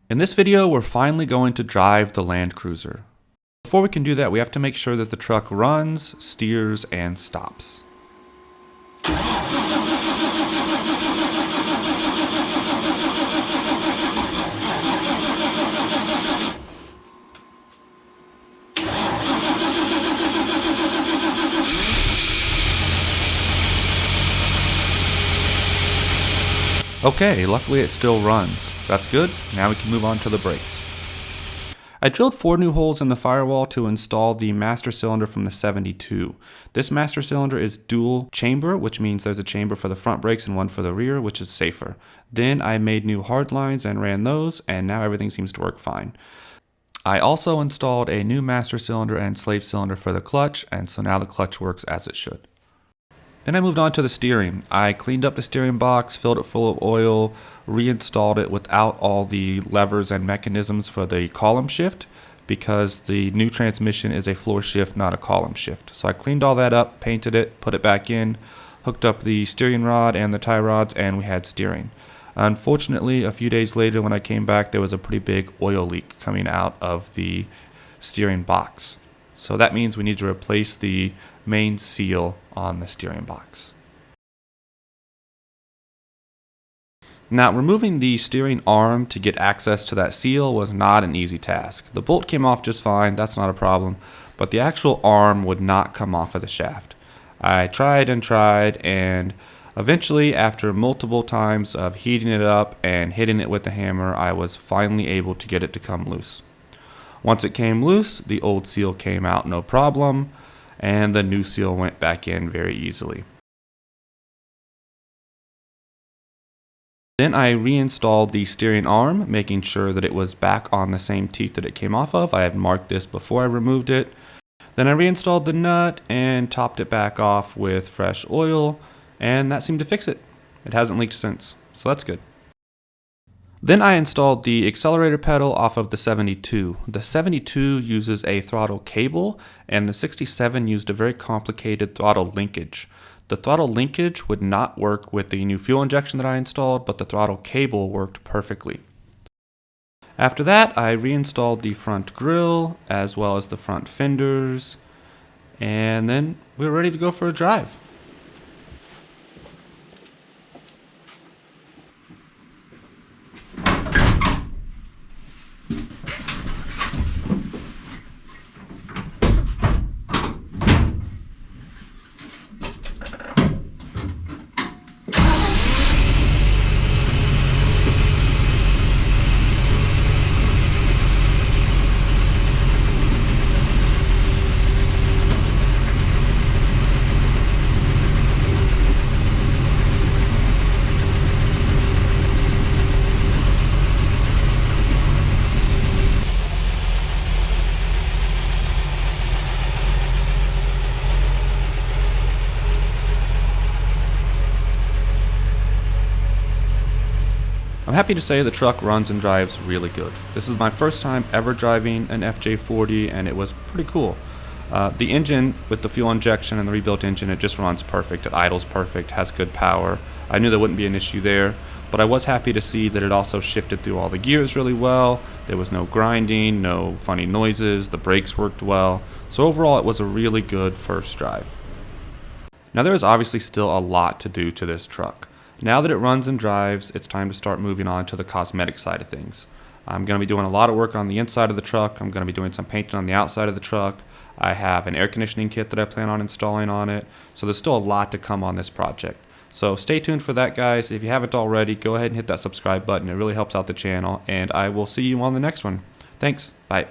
In this video, we're finally going to drive the Land Cruiser. Before we can do that, we have to make sure that the truck runs, steers, and stops. Okay, luckily it still runs. That's good. Now we can move on to the brakes. I drilled 4 new holes in the firewall to install the master cylinder from the 72. This master cylinder is dual chamber, which means there's a chamber for the front brakes and one for the rear, which is safer. Then I made new hard lines and ran those, and now everything seems to work fine. I also installed a new master cylinder and slave cylinder for the clutch, and so now the clutch works as it should. Then I moved on to the steering. I cleaned up the steering box, filled it full of oil, reinstalled it without all the levers and mechanisms for the column shift because the new transmission is a floor shift, not a column shift. So I cleaned all that up, painted it, put it back in, hooked up the steering rod and the tie rods, and we had steering. Unfortunately, a few days later when I came back, there was a pretty big oil leak coming out of the steering box. So that means we need to replace the main seal on the steering box. Now, removing the steering arm to get access to that seal was not an easy task. The bolt came off just fine, that's not a problem, but the actual arm would not come off of the shaft. I tried and tried, and eventually, after multiple times of heating it up and hitting it with the hammer, I was finally able to get it to come loose. Once it came loose, the old seal came out no problem, and the new seal went back in very easily. Then I reinstalled the steering arm, making sure that it was back on the same teeth that it came off of. I had marked this before I removed it. Then I reinstalled the nut and topped it back off with fresh oil, and that seemed to fix it. It hasn't leaked since, so that's good. Then I installed the accelerator pedal off of the 72. The 72 uses a throttle cable, and the 67 used a very complicated throttle linkage. The throttle linkage would not work with the new fuel injection that I installed, but the throttle cable worked perfectly. After that, I reinstalled the front grille as well as the front fenders, and then we were ready to go for a drive. I'm happy to say the truck runs and drives really good. This is my first time ever driving an FJ40, and it was pretty cool. The engine with the fuel injection and the rebuilt engine, it just runs perfect. It idles perfect, has good power. I knew there wouldn't be an issue there, but I was happy to see that it also shifted through all the gears really well. There was no grinding, no funny noises, the brakes worked well. So overall, it was a really good first drive. Now there is obviously still a lot to do to this truck. Now that it runs and drives, it's time to start moving on to the cosmetic side of things. I'm going to be doing a lot of work on the inside of the truck. I'm going to be doing some painting on the outside of the truck. I have an air conditioning kit that I plan on installing on it. So there's still a lot to come on this project. So stay tuned for that, guys. If you haven't already, go ahead and hit that subscribe button. It really helps out the channel, and I will see you on the next one. Thanks. Bye.